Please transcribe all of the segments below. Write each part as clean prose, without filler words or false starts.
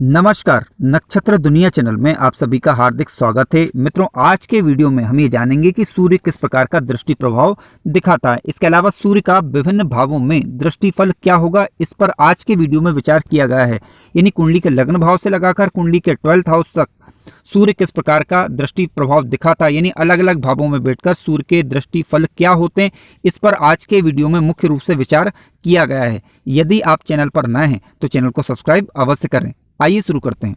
नमस्कार, नक्षत्र दुनिया चैनल में आप सभी का हार्दिक स्वागत है। मित्रों, आज के वीडियो में हम ये जानेंगे कि सूर्य किस प्रकार का दृष्टि प्रभाव दिखाता है। इसके अलावा सूर्य का विभिन्न भावों में दृष्टि फल क्या होगा, इस पर आज के वीडियो में विचार किया गया है। यानी कुंडली के लग्न भाव से लगाकर कुंडली के 12th हाउस तक सूर्य किस प्रकार का दृष्टि प्रभाव दिखाता है, यानी अलग अलग भावों में बैठकर सूर्य के दृष्टि फल क्या होते हैं, इस पर आज के वीडियो में मुख्य रूप से विचार किया गया है। यदि आप चैनल पर नए हैं तो चैनल को सब्सक्राइब अवश्य करें। आइए शुरू करते हैं।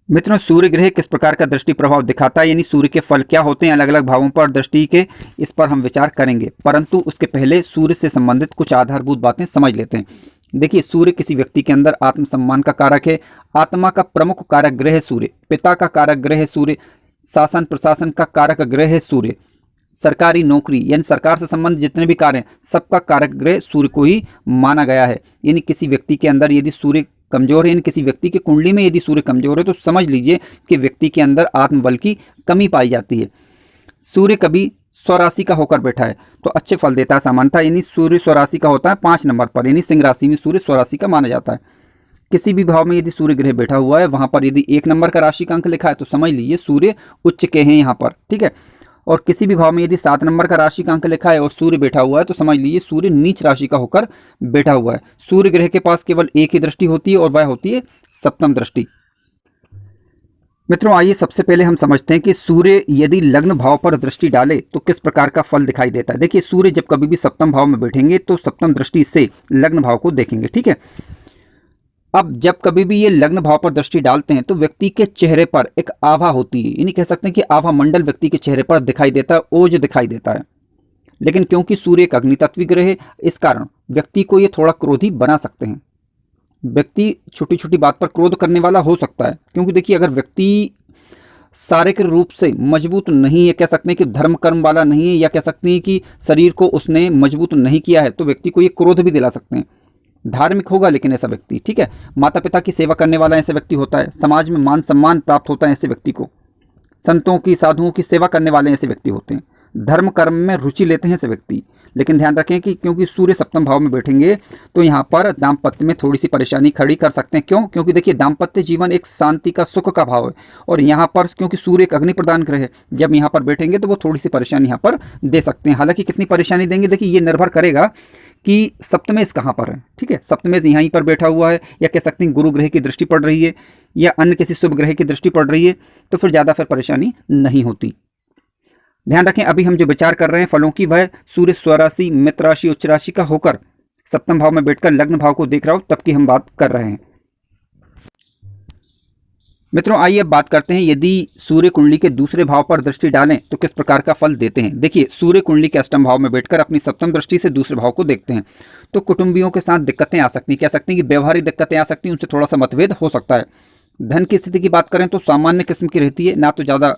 मित्रों, सूर्य ग्रह किस प्रकार का दृष्टि प्रभाव दिखाता है, यानी सूर्य के फल क्या होते हैं अलग अलग भावों पर दृष्टि के, इस पर हम विचार करेंगे। परंतु उसके पहले सूर्य से संबंधित कुछ आधारभूत बातें समझ लेते हैं। देखिए, सूर्य किसी व्यक्ति के अंदर आत्मसम्मान का कारक है। आत्मा का प्रमुख कारक ग्रह है सूर्य, पिता का कारक ग्रह है सूर्य, शासन प्रशासन का कारक ग्रह है सूर्य, सरकारी नौकरी यानी सरकार से संबंधित जितने भी कार्य हैं सबका कारक ग्रह सूर्य को ही माना गया है। यानी किसी व्यक्ति के अंदर यदि सूर्य कमजोर है, यानी किसी व्यक्ति की कुंडली में यदि सूर्य कमजोर है तो समझ लीजिए कि व्यक्ति के अंदर आत्मबल की कमी पाई जाती है। सूर्य कभी स्वराशि का होकर बैठा है तो अच्छे फल देता है सामान्यतः, यानी सूर्य स्वराशि का होता है 5 नंबर पर, यानी सिंह राशि में सूर्य स्वराशि का माना जाता है। किसी भी भाव में यदि सूर्य ग्रह बैठा हुआ है, वहां पर यदि 1 नंबर का राशि का अंक लिखा है तो समझ लीजिए सूर्य उच्च के हैं यहाँ पर, ठीक है। और किसी भी भाव में यदि 7 नंबर का राशि का अंक लिखा है और सूर्य बैठा हुआ है तो समझ लीजिए सूर्य नीच राशि का होकर बैठा हुआ है। सूर्य ग्रह के पास केवल एक ही दृष्टि होती है और वह होती है सप्तम दृष्टि। मित्रों, आइए सबसे पहले हम समझते हैं कि सूर्य यदि लग्न भाव पर दृष्टि डाले तो किस प्रकार का फल दिखाई देता है। देखिए, सूर्य जब कभी भी सप्तम भाव में बैठेंगे तो सप्तम दृष्टि से लग्न भाव को देखेंगे, ठीक है। अब जब कभी भी ये लग्न भाव पर दृष्टि डालते हैं तो व्यक्ति के चेहरे पर एक आभा होती है, यानी कह सकते हैं कि आभा मंडल व्यक्ति के चेहरे पर दिखाई देता है, ओज दिखाई देता है। लेकिन क्योंकि सूर्य एक अग्नितत्वीय ग्रह है, इस कारण व्यक्ति को ये थोड़ा क्रोधी बना सकते हैं। व्यक्ति छोटी छोटी बात पर क्रोध करने वाला हो सकता है, क्योंकि देखिए अगर व्यक्ति शारीरिक रूप से मजबूत नहीं है, कह सकते हैं कि धर्म कर्म वाला नहीं है, या कह सकते हैं कि शरीर को उसने मजबूत नहीं किया है, तो व्यक्ति को ये क्रोध भी दिला सकते हैं। धार्मिक होगा लेकिन ऐसा व्यक्ति, ठीक है, माता पिता की सेवा करने वाला ऐसा व्यक्ति होता है, समाज में मान सम्मान प्राप्त होता है ऐसे व्यक्ति को, संतों की साधुओं की सेवा करने वाले ऐसे व्यक्ति होते हैं, धर्म कर्म में रुचि लेते हैं ऐसे व्यक्ति। लेकिन ध्यान रखें कि क्योंकि सूर्य सप्तम भाव में बैठेंगे तो यहाँ पर दाम्पत्य में थोड़ी सी परेशानी खड़ी कर सकते हैं। क्यों? क्योंकि देखिए दाम्पत्य जीवन एक शांति का, सुख का भाव है, और यहाँ पर क्योंकि सूर्य एक अग्नि प्रदान ग्रह है, जब यहाँ पर बैठेंगे तो वो थोड़ी सी परेशानी यहाँ पर दे सकते हैं। हालांकि कितनी परेशानी देंगे, देखिए ये निर्भर करेगा कि सप्तमेश कहाँ पर है, ठीक है। सप्तमेश यहीं पर बैठा हुआ है, या कह सकते हैं गुरु ग्रह की दृष्टि पड़ रही है, या अन्य किसी शुभ ग्रह की दृष्टि पड़ रही है, तो फिर ज़्यादा फिर परेशानी नहीं होती। ध्यान रखें, अभी हम जो विचार कर रहे हैं फलों की, वह सूर्य स्वराशि, मित्र राशि, उच्च राशि का होकर सप्तम भाव में बैठकर लग्न भाव को देख रहा हो तब की हम बात कर रहे हैं। मित्रों, आइए अब बात करते हैं यदि सूर्य कुंडली के दूसरे भाव पर दृष्टि डालें तो किस प्रकार का फल देते हैं। देखिए, सूर्य कुंडली के अष्टम भाव में बैठकर अपनी सप्तम दृष्टि से दूसरे भाव को देखते हैं तो कुटुंबियों के साथ दिक्कतें आ सकती हैं, कह सकते हैं कि व्यवहारिक दिक्कतें आ सकती हैं, उनसे थोड़ा सा मतभेद हो सकता है। धन की स्थिति की बात करें तो सामान्य किस्म की रहती है, ना तो ज़्यादा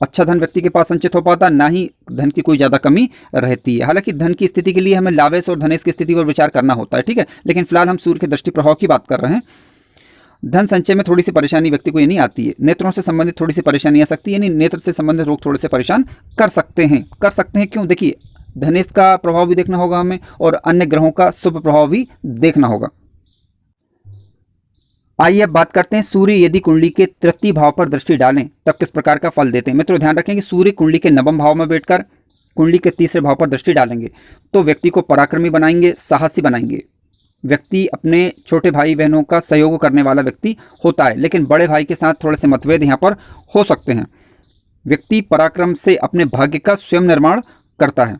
अच्छा धन व्यक्ति के पास संचित हो पाता, ना ही धन की कोई ज़्यादा कमी रहती है। हालांकि धन की स्थिति के लिए हमें लावेश और धनेश की स्थिति पर विचार करना होता है, ठीक है, लेकिन फिलहाल हम सूर्य के दृष्टि प्रभाव की बात कर रहे हैं। धन संचय में थोड़ी सी परेशानी व्यक्ति को ये नहीं आती है। नेत्रों से संबंधित थोड़ी सी परेशानी आ सकती है, यानी नेत्र से संबंधित रोग थोड़े से परेशान कर सकते हैं। क्यों? देखिए, धनेश का प्रभाव भी देखना होगा हमें और अन्य ग्रहों का शुभ प्रभाव भी देखना होगा। आइए अब बात करते हैं सूर्य यदि कुंडली के तृतीय भाव पर दृष्टि डालें तब किस प्रकार का फल देते हैं। मित्रों, ध्यान रखें कि सूर्य कुंडली के नवम भाव में बैठकर कुंडली के तीसरे भाव पर दृष्टि डालेंगे तो व्यक्ति को पराक्रमी बनाएंगे, साहसी बनाएंगे। व्यक्ति अपने छोटे भाई बहनों का सहयोग करने वाला व्यक्ति होता है, लेकिन बड़े भाई के साथ थोड़े से मतभेद यहाँ पर हो सकते हैं। व्यक्ति पराक्रम से अपने भाग्य का स्वयं निर्माण करता है।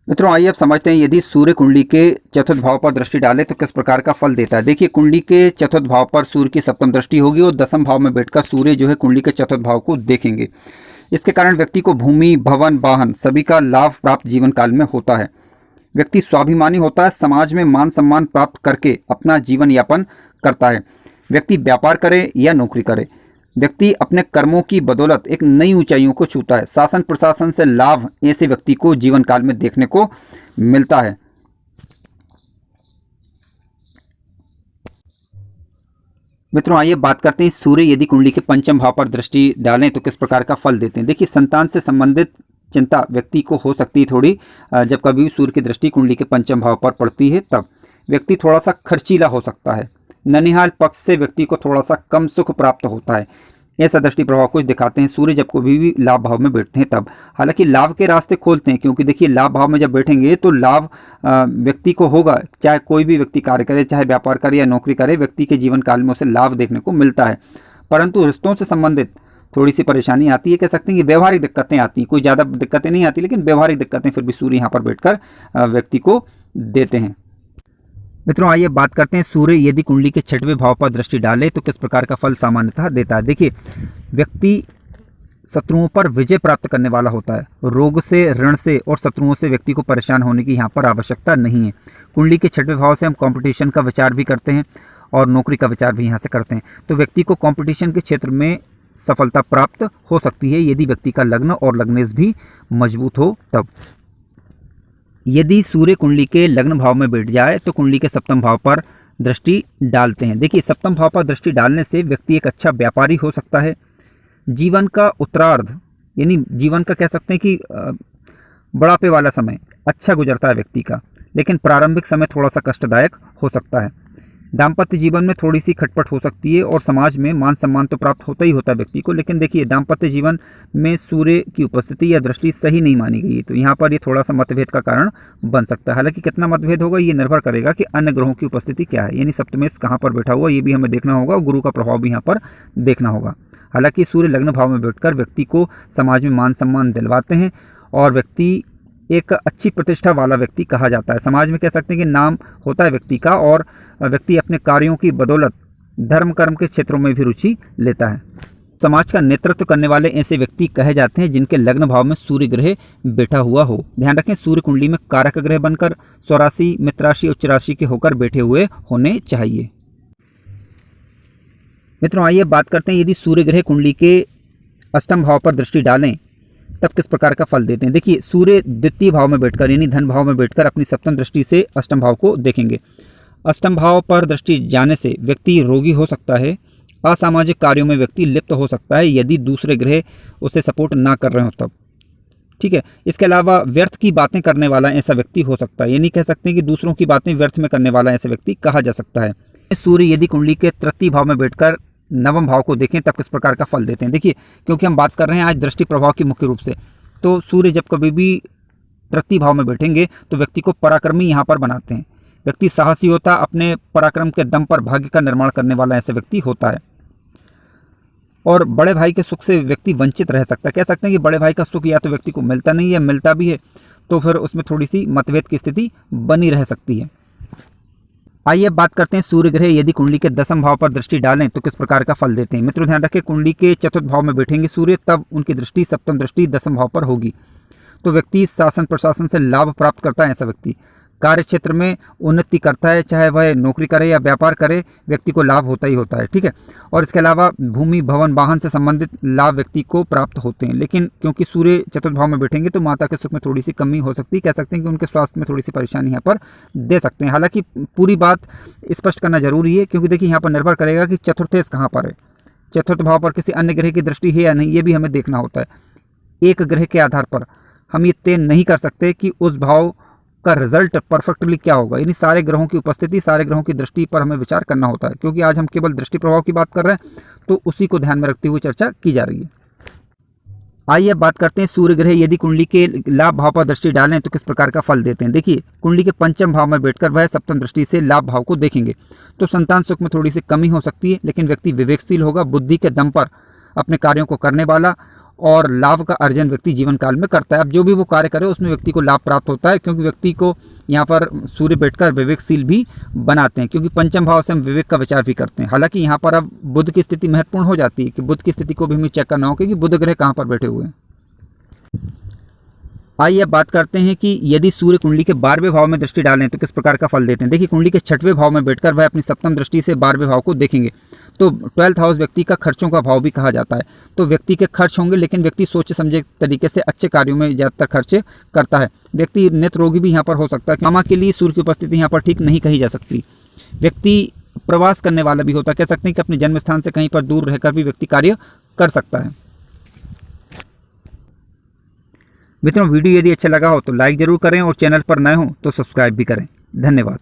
मित्रों, आइए अब समझते हैं यदि सूर्य कुंडली के चतुर्थ भाव पर दृष्टि डाले तो किस प्रकार का फल देता है। देखिए, कुंडली के चतुर्थ भाव पर सूर्य की सप्तम दृष्टि होगी और दसम भाव में बैठकर सूर्य जो है कुंडली के चतुर्थ भाव को देखेंगे। इसके कारण व्यक्ति को भूमि, भवन, वाहन सभी का लाभ प्राप्त जीवन काल में होता है। व्यक्ति स्वाभिमानी होता है, समाज में मान सम्मान प्राप्त करके अपना जीवन यापन करता है। व्यक्ति व्यापार करे या नौकरी करे, व्यक्ति अपने कर्मों की बदौलत एक नई ऊंचाइयों को छूता है। शासन प्रशासन से लाभ ऐसे व्यक्ति को जीवन काल में देखने को मिलता है। मित्रों, आइए बात करते हैं सूर्य यदि कुंडली के पंचम भाव पर दृष्टि डालें तो किस प्रकार का फल देते हैं। देखिए, संतान से संबंधित चिंता व्यक्ति को हो सकती है थोड़ी, जब कभी सूर्य की दृष्टि कुंडली के पंचम भाव पर पड़ती है तब व्यक्ति थोड़ा सा खर्चीला हो सकता है, ननिहाल पक्ष से व्यक्ति को थोड़ा सा कम सुख प्राप्त होता है। ऐसा दृष्टि प्रभाव कुछ दिखाते हैं सूर्य जब कभी भी लाभ भाव में बैठते हैं तब। हालांकि लाभ के रास्ते खोलते हैं, क्योंकि देखिए लाभ भाव में जब बैठेंगे तो लाभ व्यक्ति को होगा, चाहे कोई भी व्यक्ति कार्य करे, चाहे व्यापार करे या नौकरी करे, व्यक्ति के जीवन काल में उसे लाभ देखने को मिलता है। परंतु रिश्तों से संबंधित थोड़ी सी परेशानी आती है, कह सकते हैं कि व्यवहारिक दिक्कतें आती हैं। कोई ज़्यादा दिक्कतें नहीं आती, लेकिन व्यवहारिक दिक्कतें फिर भी सूर्य यहाँ पर बैठकर व्यक्ति को देते हैं। मित्रों, आइए बात करते हैं सूर्य यदि कुंडली के 6वें भाव पर दृष्टि डाले तो किस प्रकार का फल सामान्यतः देता है। देखिए, व्यक्ति शत्रुओं पर विजय प्राप्त करने वाला होता है। रोग से, ऋण से और शत्रुओं से व्यक्ति को परेशान होने की यहाँ पर आवश्यकता नहीं है। कुंडली के 6वें भाव से हम कंपटीशन का विचार भी करते हैं और नौकरी का विचार भी यहाँ से करते हैं। तो व्यक्ति को कंपटीशन के क्षेत्र में सफलता प्राप्त हो सकती है यदि व्यक्ति का लग्न और लग्नेश भी मजबूत हो तब। यदि सूर्य कुंडली के लग्न भाव में बैठ जाए तो कुंडली के 7वें भाव पर दृष्टि डालते हैं। देखिए, 7वें भाव पर दृष्टि डालने से व्यक्ति एक अच्छा व्यापारी हो सकता है। जीवन का उत्तरार्ध, यानी जीवन का कह सकते हैं कि बुढ़ापे वाला समय अच्छा गुजरता है व्यक्ति का, लेकिन प्रारंभिक समय थोड़ा सा कष्टदायक हो सकता है। दाम्पत्य जीवन में थोड़ी सी खटपट हो सकती है और समाज में मान सम्मान तो प्राप्त होता ही होता है व्यक्ति को, लेकिन देखिए दाम्पत्य जीवन में सूर्य की उपस्थिति या दृष्टि सही नहीं मानी गई है, तो यहाँ पर ये थोड़ा सा मतभेद का कारण बन सकता है। हालांकि कितना मतभेद होगा ये निर्भर करेगा कि अन्य ग्रहों की उपस्थिति क्या है, यानी सप्तमेश कहाँ पर बैठा हुआ ये भी हमें देखना होगा और गुरु का प्रभाव भी यहाँ पर देखना होगा। हालांकि सूर्य लग्न भाव में बैठकर व्यक्ति को समाज में मान सम्मान दिलवाते हैं और व्यक्ति एक अच्छी प्रतिष्ठा वाला व्यक्ति कहा जाता है। समाज में कह सकते हैं कि नाम होता है व्यक्ति का और व्यक्ति अपने कार्यों की बदौलत धर्म कर्म के क्षेत्रों में भी रुचि लेता है। समाज का नेतृत्व करने वाले ऐसे व्यक्ति कहे जाते हैं जिनके लग्न भाव में सूर्य ग्रह बैठा हुआ हो। ध्यान रखें, सूर्य कुंडली में कारक ग्रह बनकर स्वराशि, मित्र राशि, उच्च राशि के होकर बैठे हुए होने चाहिए। मित्रों, आइए बात करते हैं यदि सूर्य ग्रह कुंडली के 8वें भाव पर दृष्टि डालें तब किस प्रकार का फल देते हैं। देखिए, सूर्य द्वितीय भाव में बैठकर यानी धन भाव में बैठकर अपनी 7वीं दृष्टि से 8वें भाव को देखेंगे। 8वें भाव पर दृष्टि जाने से व्यक्ति रोगी हो सकता है। असामाजिक कार्यों में व्यक्ति लिप्त हो सकता है यदि दूसरे ग्रह उसे सपोर्ट ना कर रहे हो तब। ठीक है, इसके अलावा व्यर्थ की बातें करने वाला ऐसा व्यक्ति हो सकता है, यानी कह सकते हैं कि दूसरों की बातें व्यर्थ में करने वाला ऐसा व्यक्ति कहा जा सकता है। सूर्य यदि कुंडली के तृतीय भाव में बैठकर 9वें भाव को देखें तब किस प्रकार का फल देते हैं। देखिए, क्योंकि हम बात कर रहे हैं आज दृष्टि प्रभाव की मुख्य रूप से, तो सूर्य जब कभी भी तृतीय भाव में बैठेंगे तो व्यक्ति को पराक्रमी यहाँ पर बनाते हैं। व्यक्ति साहसी होता, अपने पराक्रम के दम पर भाग्य का निर्माण करने वाला ऐसा व्यक्ति होता है। और बड़े भाई के सुख से व्यक्ति वंचित रह सकता है। कह सकते हैं कि बड़े भाई का सुख या तो व्यक्ति को मिलता नहीं है, मिलता भी है तो फिर उसमें थोड़ी सी मतभेद की स्थिति बनी रह सकती है। आइए बात करते हैं सूर्य ग्रह यदि कुंडली के 10वें भाव पर दृष्टि डालें तो किस प्रकार का फल देते हैं। मित्रों, ध्यान रखें, कुंडली के 4th भाव में बैठेंगे सूर्य तब उनकी दृष्टि 7वीं दृष्टि 10वें भाव पर होगी। तो व्यक्ति शासन प्रशासन से लाभ प्राप्त करता है। ऐसा व्यक्ति कार्य क्षेत्र में उन्नति करता है, चाहे वह नौकरी करे या व्यापार करे, व्यक्ति को लाभ होता ही होता है। ठीक है, और इसके अलावा भूमि, भवन, वाहन से संबंधित लाभ व्यक्ति को प्राप्त होते हैं। लेकिन क्योंकि सूर्य 4th भाव में बैठेंगे तो माता के सुख में थोड़ी सी कमी हो सकती है। कह सकते हैं कि उनके स्वास्थ्य में थोड़ी सी परेशानी यहाँ पर दे सकते हैं। हालांकि पूरी बात स्पष्ट करना जरूरी है, क्योंकि देखिए यहाँ पर निर्भर करेगा कि चतुर्थेश कहाँ पर है, 4th भाव पर किसी अन्य ग्रह की दृष्टि है या नहीं, ये भी हमें देखना होता है। एक ग्रह के आधार पर हम ये तय नहीं कर सकते कि उस भाव का रिजल्ट परफेक्टली क्या होगा, यानी सारे ग्रहों की उपस्थिति, सारे ग्रहों की दृष्टि पर हमें विचार करना होता है। क्योंकि आज हम केवल दृष्टि प्रभाव की बात कर रहे हैं तो उसी को ध्यान में रखते हुए चर्चा की जा रही है। आइए बात करते हैं सूर्य ग्रह यदि कुंडली के लाभ भाव पर दृष्टि डालें तो किस प्रकार का फल देते हैं। देखिए, कुंडली के 5वें भाव में बैठकर वह 7वीं दृष्टि से लाभ भाव को देखेंगे तो संतान सुख में थोड़ी सी कमी हो सकती है, लेकिन व्यक्ति विवेकशील होगा, बुद्धि के दम पर अपने कार्यों को करने वाला और लाभ का अर्जन व्यक्ति जीवन काल में करता है। अब जो भी वो कार्य करे उसमें व्यक्ति को लाभ प्राप्त होता है, क्योंकि व्यक्ति को यहाँ पर सूर्य बैठकर विवेकशील भी बनाते हैं, क्योंकि 5वें भाव से हम विवेक का विचार भी करते हैं। हालांकि यहाँ पर अब बुध की स्थिति महत्वपूर्ण हो जाती है कि बुध की स्थिति को भी हमें चेक करना होगा कि बुध ग्रह कहाँ पर बैठे हुए हैं। आइए अब बात करते हैं कि यदि सूर्य कुंडली के 12वें भाव में दृष्टि डालें तो किस प्रकार का फल देते हैं। देखिए, कुंडली के 6वें भाव में बैठकर वह अपनी 7वीं दृष्टि से 12वें भाव को देखेंगे तो 12th हाउस व्यक्ति का खर्चों का भाव भी कहा जाता है। तो व्यक्ति के खर्च होंगे, लेकिन व्यक्ति सोचे समझे तरीके से अच्छे कार्यों में ज़्यादातर खर्चे करता है। व्यक्ति नेत्र रोगी भी यहाँ पर हो सकता है। मामा के लिए सूर्य की उपस्थिति यहाँ पर ठीक नहीं कही जा सकती। व्यक्ति प्रवास करने वाला भी होता है, कह सकते हैं कि अपने जन्म स्थान से कहीं पर दूर रहकर भी व्यक्ति कार्य कर सकता है। मित्रों, वीडियो यदि अच्छा लगा हो तो लाइक जरूर करें और चैनल पर नए हो तो सब्सक्राइब भी करें। धन्यवाद।